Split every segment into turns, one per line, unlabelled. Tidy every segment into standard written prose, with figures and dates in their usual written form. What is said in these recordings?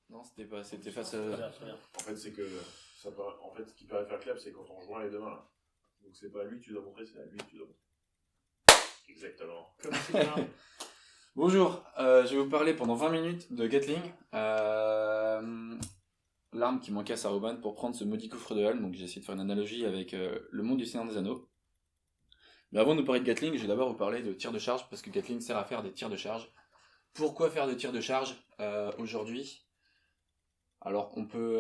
Non, c'était face
Très
à...
bien, très bien.
En fait, c'est que en fait, ce qui paraît faire clap, c'est quand on joint les deux mains là. Donc c'est pas à lui que tu dois montrer, c'est à lui que tu dois montrer. Exactement.
Comme c'est bien.
Bonjour, je vais vous parler pendant 20 minutes de Gatling, l'arme qui manquait à Saruman pour prendre ce maudit coffre de Helm. Donc j'ai essayé de faire une analogie avec le monde du Seigneur des Anneaux. Mais avant de nous parler de Gatling, je vais d'abord vous parler de tir de charge, parce que Gatling sert à faire des tirs de charge. Pourquoi faire de tirs de charge aujourd'hui ? Alors on peut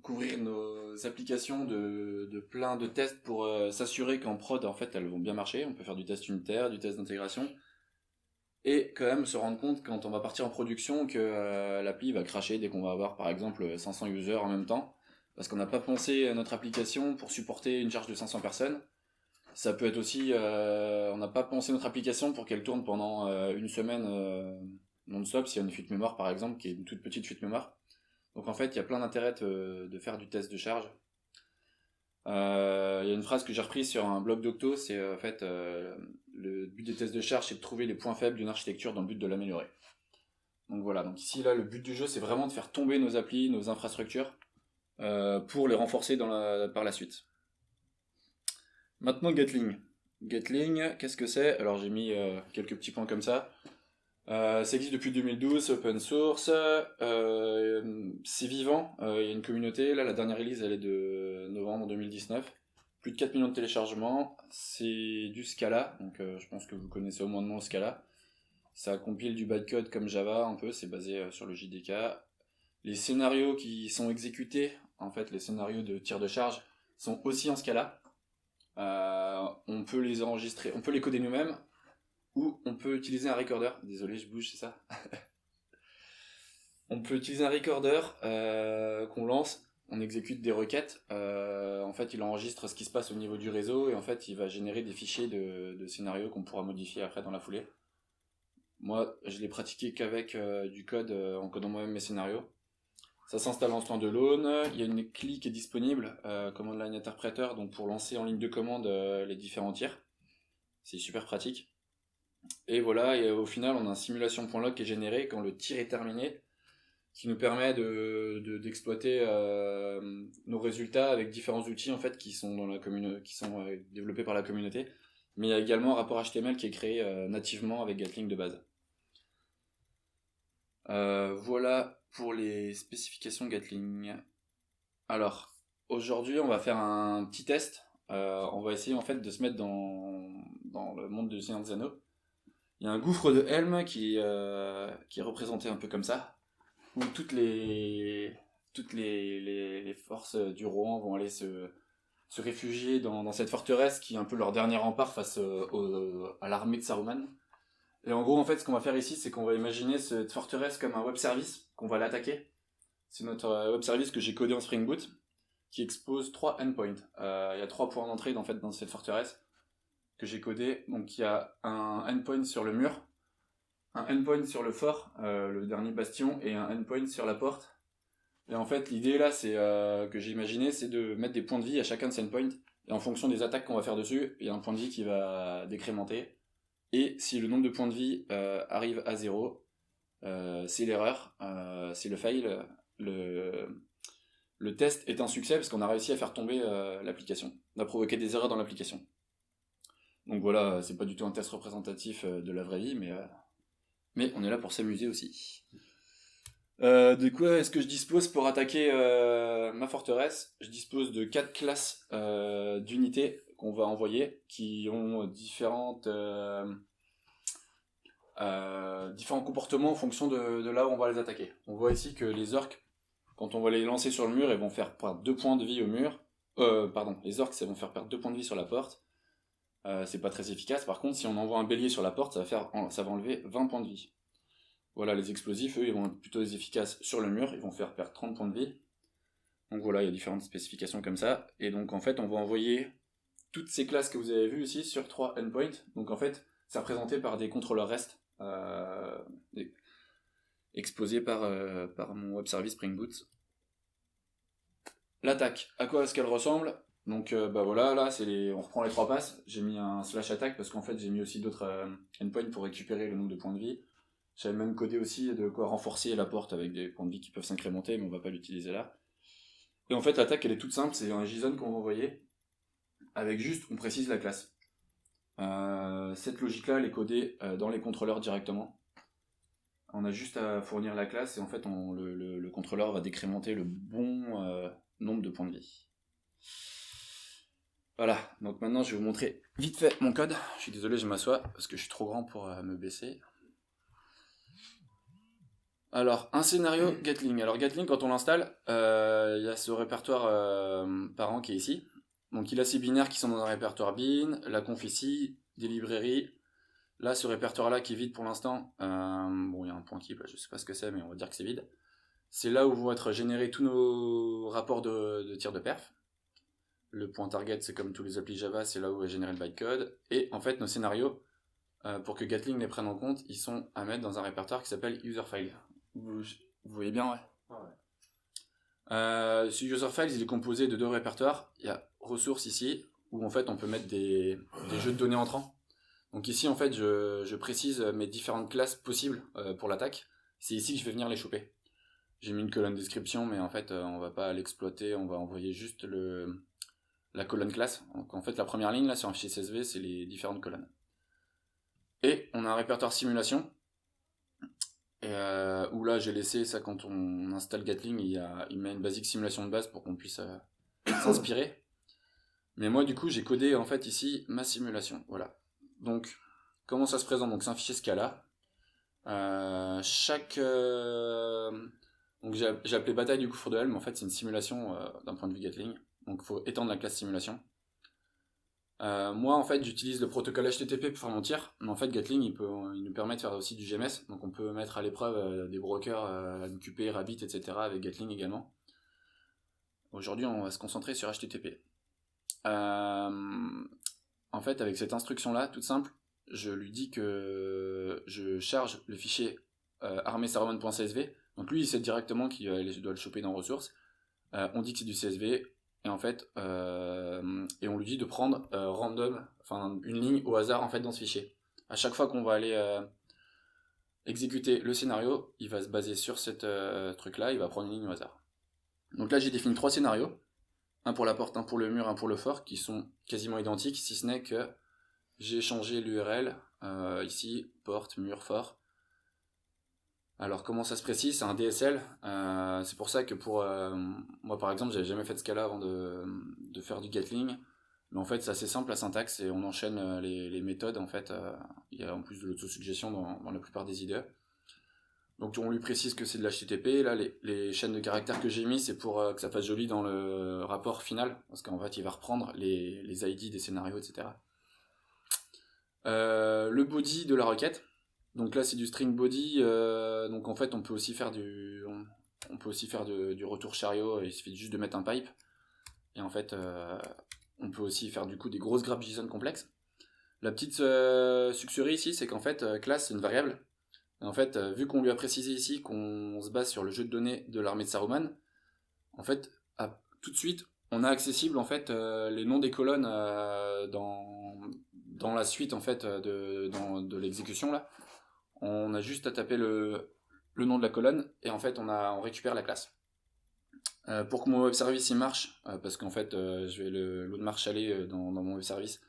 couvrir nos applications de plein de tests pour s'assurer qu'en prod en fait elles vont bien marcher. On peut faire du test unitaire, du test d'intégration. Et quand même se rendre compte quand on va partir en production que l'appli va cracher dès qu'on va avoir par exemple 500 users en même temps, parce qu'on n'a pas pensé à notre application pour supporter une charge de 500 personnes. Ça peut être aussi, on n'a pas pensé notre application pour qu'elle tourne pendant une semaine non-stop, s'il y a une fuite mémoire par exemple, qui est une toute petite fuite mémoire. Donc en fait, il y a plein d'intérêts de faire du test de charge. Il y a une phrase que j'ai reprise sur un blog d'Octo, c'est en fait le but des tests de charge, c'est de trouver les points faibles d'une architecture dans le but de l'améliorer. Donc voilà, donc ici là le but du jeu c'est vraiment de faire tomber nos applis, nos infrastructures pour les renforcer par la suite. Maintenant Gatling. Gatling, qu'est-ce que c'est ? Alors j'ai mis quelques petits points comme ça. Ça existe depuis 2012, c'est open source, c'est vivant, il y a une communauté, là la dernière release elle est de novembre 2019, plus de 4 millions de téléchargements, c'est du Scala, donc je pense que vous connaissez au moins de nom Scala, ça compile du bytecode comme Java un peu, c'est basé sur le JDK, les scénarios qui sont exécutés, en fait les scénarios de tir de charge, sont aussi en Scala, on peut les enregistrer, on peut les coder nous-mêmes, ou on peut utiliser un recorder. Désolé, je bouge, c'est ça. On peut utiliser un recorder qu'on lance, on exécute des requêtes. En fait, il enregistre ce qui se passe au niveau du réseau et en fait, il va générer des fichiers de scénarios qu'on pourra modifier après dans la foulée. Moi, je l'ai pratiqué qu'avec du code en codant moi-même mes scénarios. Ça s'installe en standalone. Il y a une CLI qui est disponible, Command Line Interpreter, donc pour lancer en ligne de commande les différents tirs. C'est super pratique. Et voilà, et au final, on a un simulation.log qui est généré quand le tir est terminé, qui nous permet d'exploiter nos résultats avec différents outils en fait qui sont développés par la communauté. Mais il y a également un rapport HTML qui est créé nativement avec Gatling de base. Voilà pour les spécifications Gatling. Alors, aujourd'hui, on va faire un petit test. On va essayer en fait de se mettre dans le monde du Seigneur des Anneaux. Il y a un gouffre de Helm qui est représenté un peu comme ça, où toutes les forces du Rohan vont aller se réfugier dans cette forteresse qui est un peu leur dernier rempart face à l'armée de Saruman. Et en gros, en fait, ce qu'on va faire ici, c'est qu'on va imaginer cette forteresse comme un web service qu'on va l'attaquer. C'est notre web service que j'ai codé en Spring Boot, qui expose 3 endpoints. Il y a 3 points d'entrée en fait, dans cette forteresse que j'ai codé. Donc il y a un endpoint sur le mur, un endpoint sur le fort, le dernier bastion, et un endpoint sur la porte. Et en fait, l'idée là, c'est que j'ai imaginé, c'est de mettre des points de vie à chacun de ces endpoints, et en fonction des attaques qu'on va faire dessus, il y a un point de vie qui va décrémenter. Et si le nombre de points de vie arrive à 0, c'est l'erreur, c'est le fail, le test est un succès parce qu'on a réussi à faire tomber l'application. On a provoqué des erreurs dans l'application. Donc voilà, c'est pas du tout un test représentatif de la vraie vie, mais on est là pour s'amuser aussi. De quoi est-ce que je dispose pour attaquer ma forteresse ? Je dispose de 4 classes d'unités qu'on va envoyer, qui ont différents comportements en fonction de là où on va les attaquer. On voit ici que les orques, quand on va les lancer sur le mur, ils vont faire perdre 2 points de vie au mur. Les orques, ça vont faire perdre 2 points de vie sur la porte. C'est pas très efficace. Par contre, si on envoie un bélier sur la porte, ça va enlever 20 points de vie. Voilà, les explosifs, eux, ils vont être plutôt efficaces sur le mur, ils vont faire perdre 30 points de vie. Donc voilà, il y a différentes spécifications comme ça. Et donc en fait, on va envoyer toutes ces classes que vous avez vues ici sur 3 endpoints. Donc en fait, c'est représenté par des contrôleurs REST exposés par mon web service Spring Boot. L'attaque, à quoi est-ce qu'elle ressemble ? Donc voilà, là on reprend les 3 passes. J'ai mis un slash attaque parce qu'en fait j'ai mis aussi d'autres endpoints pour récupérer le nombre de points de vie. J'avais même codé aussi de quoi renforcer la porte avec des points de vie qui peuvent s'incrémenter, mais on va pas l'utiliser là. Et en fait, l'attaque, elle est toute simple, c'est un JSON qu'on va envoyer, avec juste, on précise la classe. Cette logique-là, elle est codée dans les contrôleurs directement. On a juste à fournir la classe, et en fait, le contrôleur va décrémenter le bon nombre de points de vie. Voilà, donc maintenant, je vais vous montrer vite fait mon code. Je suis désolé, je m'assois, parce que je suis trop grand pour me baisser. Alors, un scénario Gatling. Alors, Gatling, quand on l'installe, il y a ce répertoire parent qui est ici. Donc, il a ces binaires qui sont dans un répertoire bin, la conf ici, des librairies. Là, ce répertoire-là qui est vide pour l'instant, bon, il y a un point keep, là, je sais pas ce que c'est, mais on va dire que c'est vide. C'est là où vont être générés tous nos rapports de tir de perf. Le point target, c'est comme tous les applis Java, c'est là où est généré le bytecode. Et en fait, nos scénarios, pour que Gatling les prenne en compte, ils sont à mettre dans un répertoire qui s'appelle userFile. Vous voyez bien, ouais. Ce userFiles, il est composé de deux répertoires. Il y a ressources ici, où en fait on peut mettre des jeux de données entrants. Donc ici, en fait, je précise mes différentes classes possibles pour l'attaque. C'est ici que je vais venir les choper. J'ai mis une colonne description, mais en fait, on va pas l'exploiter. On va envoyer juste la colonne classe. Donc en fait, la première ligne, là, sur un fichier CSV, c'est les différentes colonnes. Et on a un répertoire simulation. Où là, j'ai laissé ça quand on installe Gatling, il met une basique simulation de base pour qu'on puisse s'inspirer. Mais moi, du coup, j'ai codé en fait ici ma simulation. Voilà. Donc, comment ça se présente? Donc, c'est un fichier Scala. Donc, j'ai appelé bataille du gouffre de Helm, mais en fait, c'est une simulation d'un point de vue Gatling. Donc, il faut étendre la classe simulation. Moi, en fait, j'utilise le protocole HTTP pour faire mon tir, mais en fait, Gatling, il nous permet de faire aussi du GMS. Donc, on peut mettre à l'épreuve des brokers, MQP, Rabbit, etc. avec Gatling également. Aujourd'hui, on va se concentrer sur HTTP. En fait, avec cette instruction-là, toute simple, je lui dis que je charge le fichier armé-saruman.csv. Donc lui, il sait directement qu'il doit le choper dans ressources. On dit que c'est du CSV. Et en fait, et on lui dit de prendre random, enfin une ligne au hasard en fait dans ce fichier. À chaque fois qu'on va aller exécuter le scénario, il va se baser sur cette truc-là, il va prendre une ligne au hasard. Donc là, j'ai défini 3 scénarios. Un pour la porte, un pour le mur, un pour le fort, qui sont quasiment identiques, si ce n'est que j'ai changé l'URL, ici, porte, mur, fort. Alors comment ça se précise? C'est un DSL, c'est pour ça que moi par exemple, j'avais jamais fait de Scala avant de faire du Gatling, mais en fait c'est assez simple la syntaxe et on enchaîne les méthodes en fait, il y a en plus de l'autosuggestion dans la plupart des IDE. Donc on lui précise que c'est de l'HTTP, là les chaînes de caractères que j'ai mis c'est pour que ça fasse joli dans le rapport final, parce qu'en fait il va reprendre les ID des scénarios, etc. Le body de la requête, donc là c'est du string body, donc en fait on peut aussi faire du retour chariot, il suffit juste de mettre un pipe, et en fait on peut aussi faire du coup des grosses graphs JSON complexes. La petite sucrerie ici c'est qu'en fait classe c'est une variable. En fait, vu qu'on lui a précisé ici qu'on se base sur le jeu de données de l'armée de Saruman, en fait, tout de suite, on a accessible en fait les noms des colonnes dans la suite en fait de l'exécution là. On a juste à taper le nom de la colonne et en fait on récupère la classe. Pour que mon web service il marche, parce qu'en fait je vais le load marche aller dans mon web service.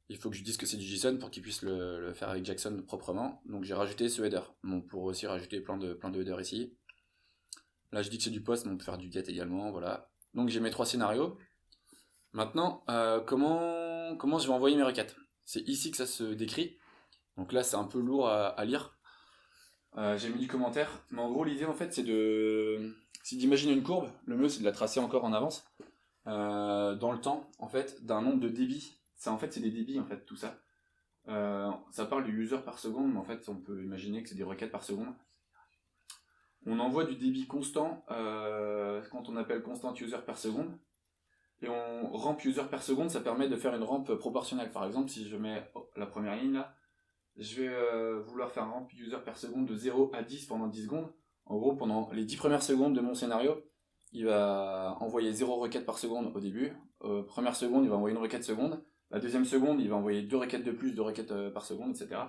Il faut que je dise que c'est du JSON pour qu'il puisse le faire avec Jackson proprement. Donc j'ai rajouté ce header. On pourrait aussi rajouter plein de headers ici. Là je dis que c'est du post, mais on peut faire du get également. Voilà. Donc j'ai mes 3 scénarios. Maintenant, comment je vais envoyer mes requêtes? C'est ici que ça se décrit. Donc là c'est un peu lourd à lire. J'ai mis du commentaire. Mais en gros l'idée en fait c'est d'imaginer une courbe. Le mieux c'est de la tracer encore en avance. Dans le temps en fait d'un nombre de débits. C'est des débits en fait tout ça. Ça parle du user par seconde, mais en fait on peut imaginer que c'est des requêtes par seconde. On envoie du débit constant quand on appelle constant user per seconde. Et on ramp user per seconde, ça permet de faire une rampe proportionnelle. Par exemple, si je mets la première ligne là, je vais vouloir faire un ramp user per seconde de 0 à 10 pendant 10 secondes. En gros, pendant les 10 premières secondes de mon scénario, il va envoyer 0 requête par seconde au début. Première seconde, il va envoyer une requête seconde. La deuxième seconde, il va envoyer 2 requêtes de plus, 2 requêtes par seconde, etc.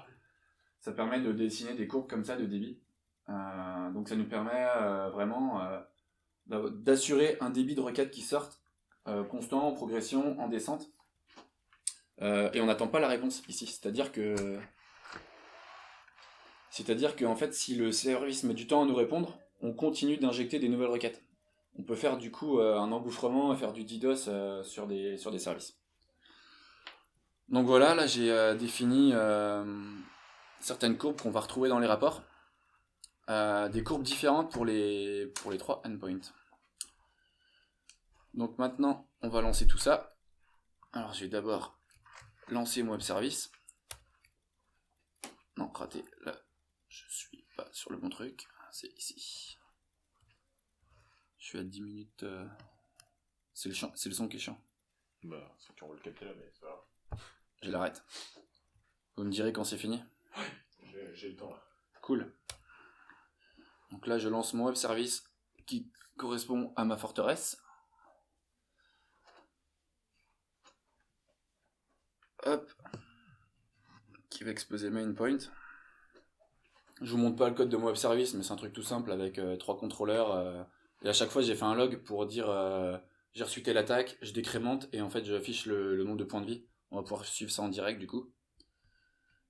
ça permet de dessiner des courbes comme ça de débit. Donc ça nous permet vraiment d'assurer un débit de requête qui sorte constant, en progression, en descente. Et on n'attend pas la réponse ici. C'est-à-dire que en fait, si le service met du temps à nous répondre, on continue d'injecter des nouvelles requêtes. On peut faire du coup un engouffrement et faire du DDoS sur des services. Donc voilà, là j'ai défini certaines courbes qu'on va retrouver dans les rapports. Des courbes différentes pour les 3 endpoints. Donc maintenant, on va lancer tout ça. Alors je vais d'abord lancer mon web service. Non, raté, là je suis pas sur le bon truc, c'est ici. Je suis à 10 minutes. C'est le son qui est chiant.
Bah, c'est qu'on veut le capter là, mais c'est pas grave.
Je l'arrête. Vous me direz quand c'est fini ?
J'ai le temps là.
Cool. Donc là, je lance mon web service qui correspond à ma forteresse. Hop. Qui va exposer main point. Je vous montre pas le code de mon web service, mais c'est un truc tout simple avec 3 contrôleurs. Et à chaque fois, j'ai fait un log pour dire j'ai reçu telle attaque, je décrémente et en fait, j'affiche le nombre de points de vie. On va pouvoir suivre ça en direct du coup.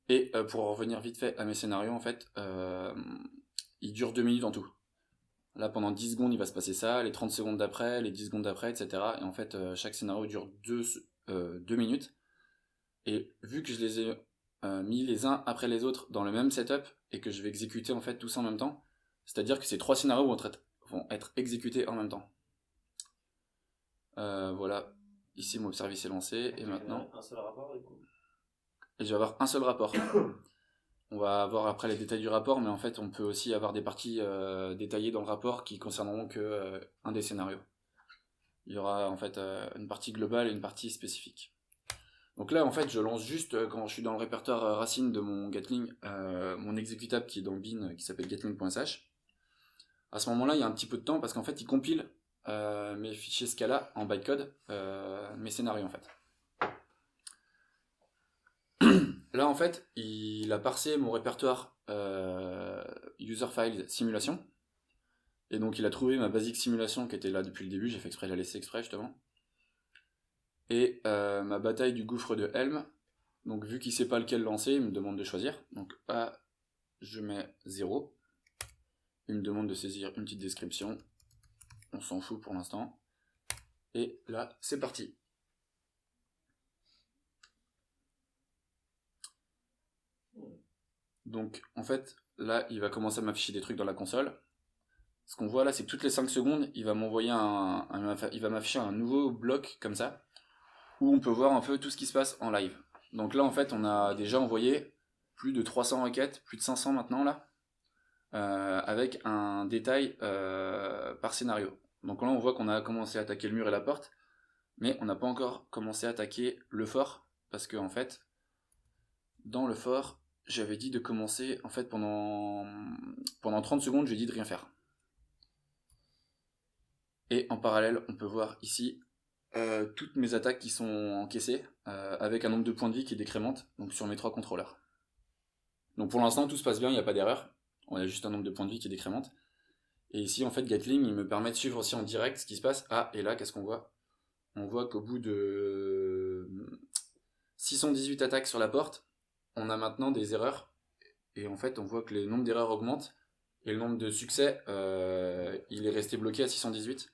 Et pour revenir vite fait à mes scénarios, en fait, il dure 2 minutes en tout. Là, pendant 10 secondes, il va se passer ça, les 30 secondes d'après, les 10 secondes d'après, etc. Et en fait, chaque scénario dure 2 minutes. Et vu que je les ai mis les uns après les autres dans le même setup, et que je vais exécuter en fait tous en même temps, c'est-à-dire que ces 3 scénarios vont être exécutés en même temps. Voilà, ici mon service est lancé, et maintenant...
Un seul rapport, du coup.
Et je vais avoir un seul rapport. On va avoir après les détails du rapport, mais en fait on peut aussi avoir des parties détaillées dans le rapport qui concerneront que un des scénarios. Il y aura en fait une partie globale et une partie spécifique. Donc là en fait je lance juste quand je suis dans le répertoire racine de mon Gatling, mon exécutable qui est dans le bin qui s'appelle gatling.sh. À ce moment-là il y a un petit peu de temps parce qu'en fait il compile mes fichiers Scala en bytecode, mes scénarios en fait. Là, en fait, il a parsé mon répertoire user files simulation. Et donc, il a trouvé ma basic simulation qui était là depuis le début. J'ai fait exprès de la laisser exprès, justement. Et ma bataille du gouffre de Helm. Donc, vu qu'il ne sait pas lequel lancer, il me demande de choisir. Donc, A, je mets 0. Il me demande de saisir une petite description. On s'en fout pour l'instant. Et là, c'est parti. Donc en fait, là, il va commencer à m'afficher des trucs dans la console. Ce qu'on voit là, c'est que toutes les 5 secondes, il va m'envoyer il va m'afficher un nouveau bloc comme ça, où on peut voir un peu tout ce qui se passe en live. Donc là, en fait, on a déjà envoyé plus de 300 requêtes, plus de 500 maintenant là, avec un détail par scénario. Donc là, on voit qu'on a commencé à attaquer le mur et la porte, mais on n'a pas encore commencé à attaquer le fort, parce que en fait, dans le fort, j'avais dit de commencer, en fait, pendant 30 secondes, j'ai dit de rien faire. Et en parallèle, on peut voir ici toutes mes attaques qui sont encaissées, avec un nombre de points de vie qui décrémente, donc sur mes 3 contrôleurs. Donc pour l'instant, tout se passe bien, il n'y a pas d'erreur. On a juste un nombre de points de vie qui décrémente. Et ici, en fait, Gatling, il me permet de suivre aussi en direct ce qui se passe. Ah, et là, qu'est-ce qu'on voit ? On voit qu'au bout de 618 attaques sur la porte, on a maintenant des erreurs, et en fait on voit que le nombre d'erreurs augmente, et le nombre de succès, il est resté bloqué à 618.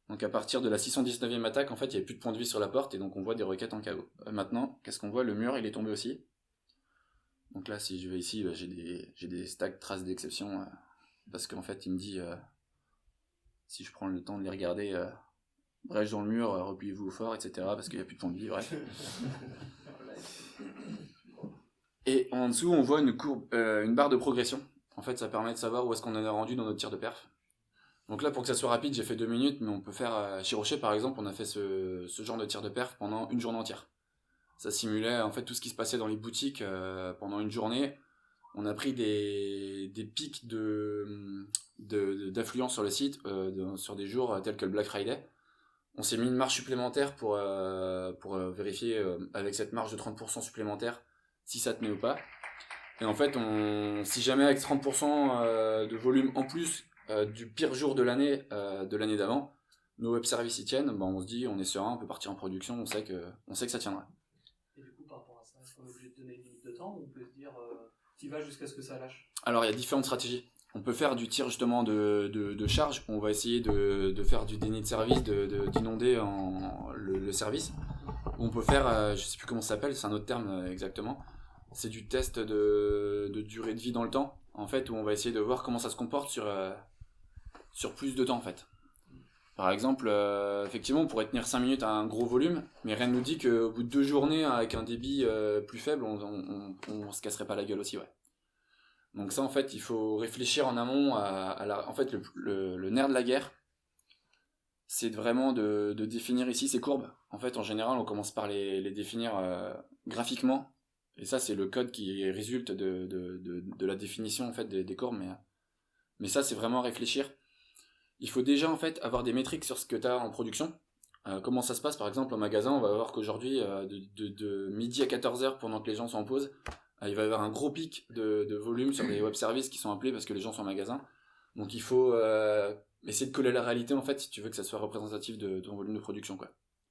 Donc à partir de la 619e attaque, en fait il n'y a plus de points de vie sur la porte, et donc on voit des requêtes en KO. Maintenant, qu'est-ce qu'on voit ? Le mur, il est tombé aussi. Donc là, si je vais ici, j'ai des stacks traces d'exception, parce qu'en fait il me dit, si je prends le temps de les regarder, brèche dans le mur, repliez-vous au fort, etc., parce qu'il n'y a plus de points de vie, bref. Et en dessous, on voit une barre de progression. En fait, ça permet de savoir où est-ce qu'on en est rendu dans notre tir de perf. Donc là, pour que ça soit rapide, j'ai fait 2 minutes, mais on peut faire... chez Rocher, par exemple, on a fait ce genre de tir de perf pendant une journée entière. Ça simulait en fait tout ce qui se passait dans les boutiques pendant une journée. On a pris des pics d'affluence sur le site sur des jours tels que le Black Friday. On s'est mis une marge supplémentaire pour vérifier avec cette marge de 30% supplémentaire si ça tenait ou pas. Et en fait, si jamais avec 30% de volume en plus du pire jour de l'année d'avant, nos web services y tiennent, ben on se dit, on est serein, on peut partir en production, on sait que ça tiendra.
Et du coup, par rapport à ça, est-ce qu'on est obligé de donner une limite de temps ou on peut se dire, t'y vas jusqu'à ce que ça lâche?
Alors, il y a différentes stratégies. On peut faire du tir justement de charge. On va essayer de faire du déni de service, d'inonder le service. On peut faire, je sais plus comment ça s'appelle, c'est un autre terme exactement. C'est du test de durée de vie dans le temps, en fait, où on va essayer de voir comment ça se comporte sur plus de temps, en fait. Par exemple, effectivement, on pourrait tenir 5 minutes à un gros volume, mais rien ne nous dit qu'au bout de 2 journées, avec un débit plus faible, on se casserait pas la gueule aussi, ouais. Donc ça, en fait, il faut réfléchir en amont en fait, le nerf de la guerre, c'est vraiment de définir ici ces courbes. En fait, en général, on commence par les définir graphiquement. Et ça, c'est le code qui résulte de la définition en fait, des courbes. Mais ça, c'est vraiment réfléchir. Il faut déjà en fait avoir des métriques sur ce que tu as en production. Comment ça se passe par exemple au magasin, on va voir qu'aujourd'hui, de midi à 14h, pendant que les gens sont en pause, il va y avoir un gros pic de volume sur les web services qui sont appelés parce que les gens sont en magasin. Donc il faut essayer de coller la réalité en fait si tu veux que ça soit représentatif de ton volume de production, quoi.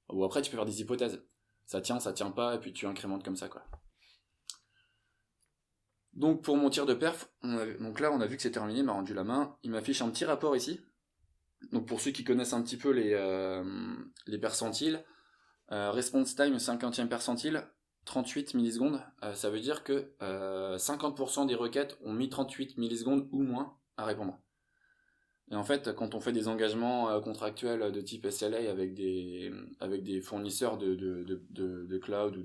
Ou après tu peux faire des hypothèses. Ça tient pas, et puis tu incrémentes comme ça, quoi. Donc pour mon tir de perf, donc là on a vu que c'est terminé, il m'a rendu la main. Il m'affiche un petit rapport ici. Donc pour ceux qui connaissent un petit peu les percentiles, response time 50e percentile, 38 millisecondes, ça veut dire que 50% des requêtes ont mis 38 millisecondes ou moins à répondre. Et en fait, quand on fait des engagements contractuels de type SLA avec des fournisseurs de cloud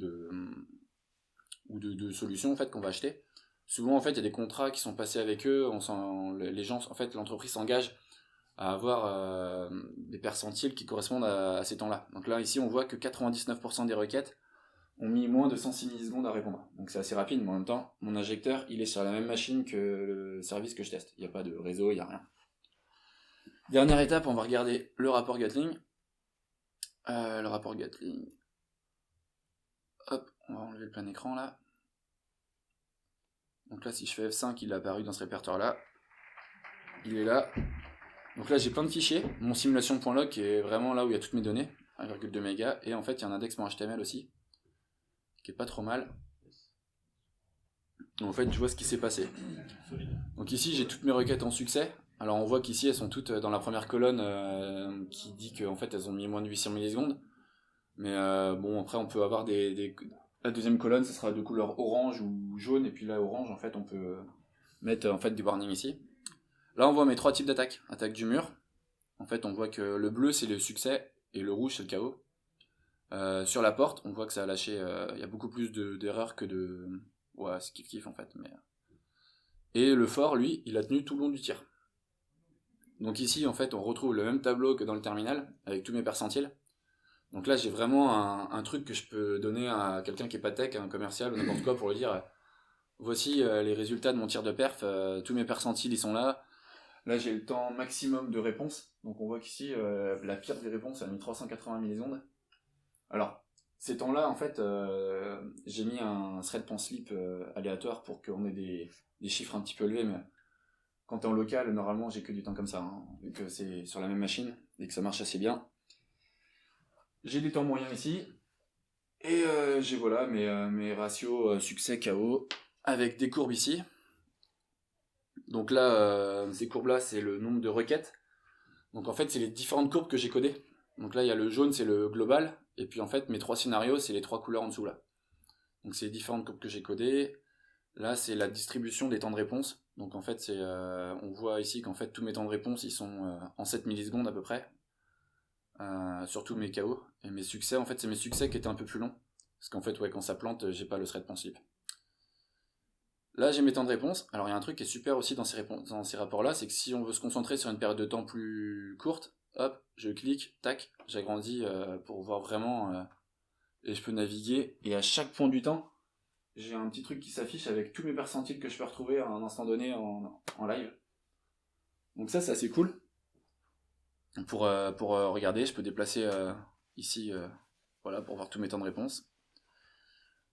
ou de solutions en fait, qu'on va acheter, souvent en fait, il y a des contrats qui sont passés avec eux, les gens, en fait, l'entreprise s'engage à avoir des percentiles qui correspondent à ces temps-là. Donc là, ici, on voit que 99% des requêtes ont mis moins de 106 millisecondes à répondre. Donc c'est assez rapide, mais en même temps, mon injecteur, il est sur la même machine que le service que je teste. Il n'y a pas de réseau, il n'y a rien. Dernière étape, on va regarder le rapport Gatling. Le rapport Gatling. Hop, on va enlever le plein écran là. Donc là, si je fais F5, il est apparu dans ce répertoire-là. Il est là. Donc là, j'ai plein de fichiers. Mon simulation.log qui est vraiment là où il y a toutes mes données, 1,2 mégas. Et en fait, il y a un index.html aussi, qui est pas trop mal. Donc en fait, je vois ce qui s'est passé. Donc ici, j'ai toutes mes requêtes en succès. Alors on voit qu'ici, elles sont toutes dans la première colonne qui dit qu'en fait, elles ont mis moins de 800 millisecondes. Mais bon, après, on peut avoir La deuxième colonne, ce sera de couleur orange ou jaune. Et puis là, orange, en fait, on peut mettre en fait, des warnings ici. Là, on voit mes 3 types d'attaques. Attaque du mur. En fait, on voit que le bleu, c'est le succès, et le rouge, c'est le chaos. Sur la porte, on voit que ça a lâché... Il y a beaucoup plus d'erreurs que de... Ouais, c'est kiff-kiff, en fait. Et le fort, lui, il a tenu tout le long du tir. Donc ici, en fait, on retrouve le même tableau que dans le terminal, avec tous mes percentiles. Donc là, j'ai vraiment un truc que je peux donner à quelqu'un qui est pas tech, un commercial ou n'importe quoi, pour lui dire voici les résultats de mon tir de perf, tous mes percentiles, ils sont là. Là, j'ai le temps maximum de réponse. Donc on voit qu'ici, la pire des réponses, elle a mis 380 millisecondes. Alors, ces temps-là, en fait, j'ai mis un thread point sleep aléatoire pour qu'on ait des chiffres un petit peu élevés, mais quand t'es en local, normalement, j'ai que du temps comme ça, hein, vu que c'est sur la même machine et que ça marche assez bien. J'ai des temps moyens ici, et j'ai voilà mes ratios succès KO avec des courbes ici. Donc là, ces courbes-là, c'est le nombre de requêtes. Donc en fait, c'est les différentes courbes que j'ai codées. Donc là, il y a le jaune, c'est le global. Et puis en fait, mes 3 scénarios, c'est les 3 couleurs en dessous là. Donc c'est les différentes courbes que j'ai codées. Là, c'est la distribution des temps de réponse. Donc en fait, on voit ici qu'en fait, tous mes temps de réponse, ils sont en 7 millisecondes à peu près. Surtout mes KO. Et mes succès, en fait, c'est mes succès qui étaient un peu plus longs. Parce qu'en fait, ouais, quand ça plante, j'ai pas le thread point sleep. Là, j'ai mes temps de réponse. Alors, il y a un truc qui est super aussi dans ces rapports-là, c'est que si on veut se concentrer sur une période de temps plus courte, hop, je clique, tac, j'agrandis pour voir vraiment, et je peux naviguer. Et à chaque point du temps, j'ai un petit truc qui s'affiche avec tous mes percentiles que je peux retrouver à un instant donné en live. Donc ça, c'est assez cool. Pour regarder, je peux déplacer ici, voilà, pour voir tous mes temps de réponse.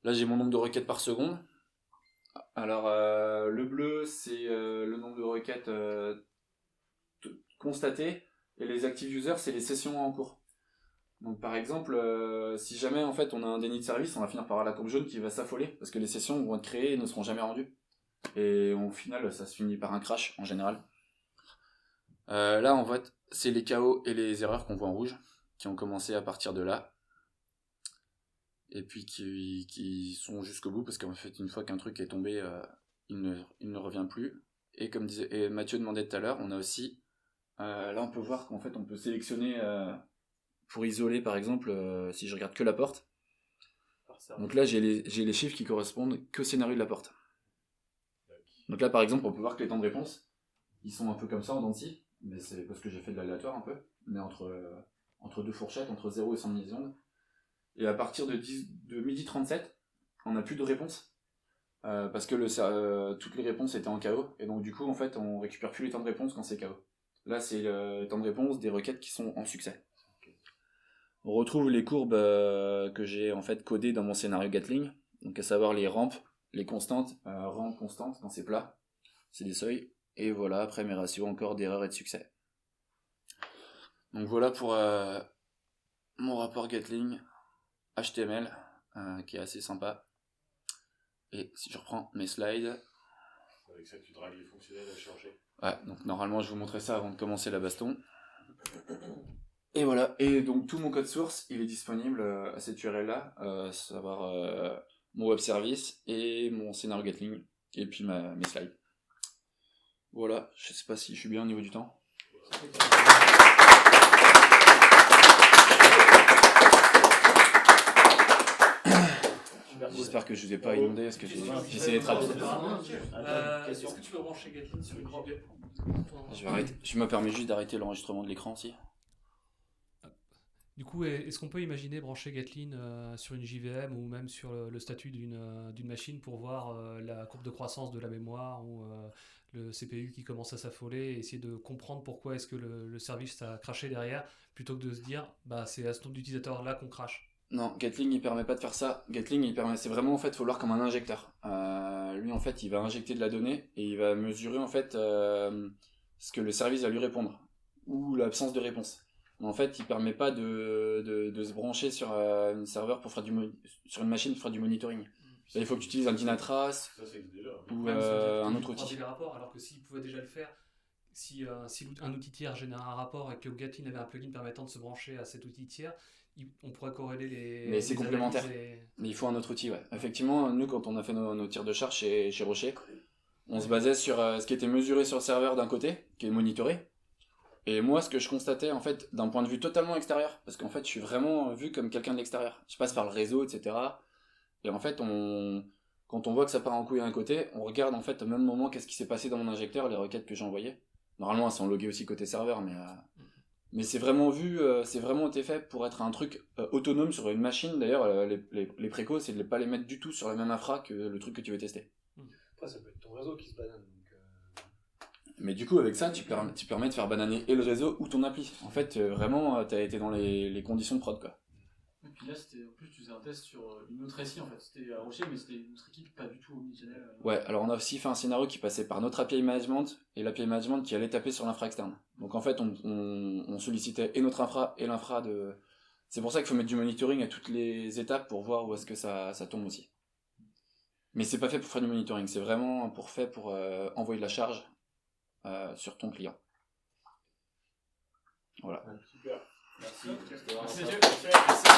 Là, j'ai mon nombre de requêtes par seconde. Alors, le bleu, c'est le nombre de requêtes constatées, et les active users, c'est les sessions en cours. Donc par exemple, si jamais en fait on a un déni de service, on va finir par avoir la courbe jaune qui va s'affoler, parce que les sessions vont être créées et ne seront jamais rendues. Et au final, ça se finit par un crash en général. Là, en fait, c'est les KO et les erreurs qu'on voit en rouge, qui ont commencé à partir de là. Et puis qui sont jusqu'au bout, parce qu'en fait, une fois qu'un truc est tombé, il ne revient plus. Et comme disait Mathieu demandait tout à l'heure, on a aussi... là, on peut voir qu'en fait, on peut sélectionner... pour isoler, par exemple, si je regarde que la porte. Donc là, j'ai les chiffres qui correspondent qu'au scénario de la porte. Donc là, par exemple, on peut voir que les temps de réponse, ils sont un peu comme ça en dents de scie, mais c'est parce que j'ai fait de l'aléatoire un peu, mais entre deux fourchettes, entre 0 et 100 millisecondes. Et à partir de 12h37, on n'a plus de réponse, parce que toutes les réponses étaient en KO, et donc du coup, en fait, on récupère plus les temps de réponse quand c'est KO. Là, c'est le temps de réponse des requêtes qui sont en succès. On retrouve les courbes que j'ai en fait codées dans mon scénario Gatling, donc à savoir les rampes, les constantes, rampe constante quand c'est plat, c'est des seuils, et voilà après mes ratios encore d'erreur et de succès. Donc voilà pour mon rapport Gatling HTML qui est assez sympa. Et si je reprends mes slides.
Avec ça, tu dragues les fonctionnels à changer.
Ouais, donc normalement je vous montrais ça avant de commencer la baston. Et voilà, et donc tout mon code source, il est disponible à cette URL-là, à savoir mon web service et mon scénario Gatling, et puis mes slides. Voilà, je sais pas si je suis bien au niveau du temps. J'espère que je vous ai pas inondé, parce que j'ai essayé d'être rapide.
Est-ce que tu peux brancher Gatling sur une grande...
Je me permets juste d'arrêter l'enregistrement de l'écran aussi.
Du coup, est-ce qu'on peut imaginer brancher Gatling sur une JVM ou même sur le statut d'une machine pour voir la courbe de croissance de la mémoire ou le CPU qui commence à s'affoler et essayer de comprendre pourquoi est-ce que le service a crashé derrière, plutôt que de se dire bah, c'est à ce nombre d'utilisateurs-là qu'on crash.
Non, Gatling il permet pas de faire ça. Gatling c'est vraiment en fait faut le voir comme un injecteur. Lui en fait il va injecter de la donnée et il va mesurer en fait ce que le service va lui répondre ou l'absence de réponse. Mais en fait il permet pas de se brancher sur un serveur pour faire sur une machine pour faire du monitoring. Là, il faut que tu utilises un Dynatrace ou un autre outil.
Des rapports, alors que s'il pouvait déjà le faire, si un outil tiers génère un rapport et que Gatling avait un plugin permettant de se brancher à cet outil tiers, on pourrait corréler les...
Mais c'est complémentaire. Mais il faut un autre outil, ouais. Effectivement, nous, quand on a fait nos tirs de charge chez Rocher, on se basait sur ce qui était mesuré sur le serveur d'un côté, qui est monitoré. Et moi, ce que je constatais, en fait, d'un point de vue totalement extérieur, parce qu'en fait, je suis vraiment vu comme quelqu'un de l'extérieur. Je passe par le réseau, etc. Et en fait, quand on voit que ça part en couille à un côté, on regarde, en fait, au même moment, qu'est-ce qui s'est passé dans mon injecteur, les requêtes que j'ai envoyées. Normalement, elles sont loguées aussi côté serveur, mais c'est vraiment c'est vraiment été fait pour être un truc autonome sur une machine. D'ailleurs, les précaux, c'est de ne pas les mettre du tout sur la même infra que le truc que tu veux tester.
Après, ça peut être ton réseau qui se banane.
Mais du coup, avec ça, tu permets de faire bananer et le réseau ou ton appli. En fait, vraiment, tu as été dans les conditions de prod, quoi.
Et puis là, en plus, tu faisais un test sur une autre SI, en fait. C'était à Rocher, mais c'était une autre équipe pas du tout omnichannel.
Ouais, alors on a aussi fait un scénario qui passait par notre API management et l'API management qui allait taper sur l'infra externe. Donc en fait, on sollicitait et notre infra et l'infra de... C'est pour ça qu'il faut mettre du monitoring à toutes les étapes pour voir où est-ce que ça tombe aussi. Mais c'est pas fait pour faire du monitoring, c'est vraiment pour envoyer de la charge sur ton client. Voilà.
Super.
Merci.
Merci.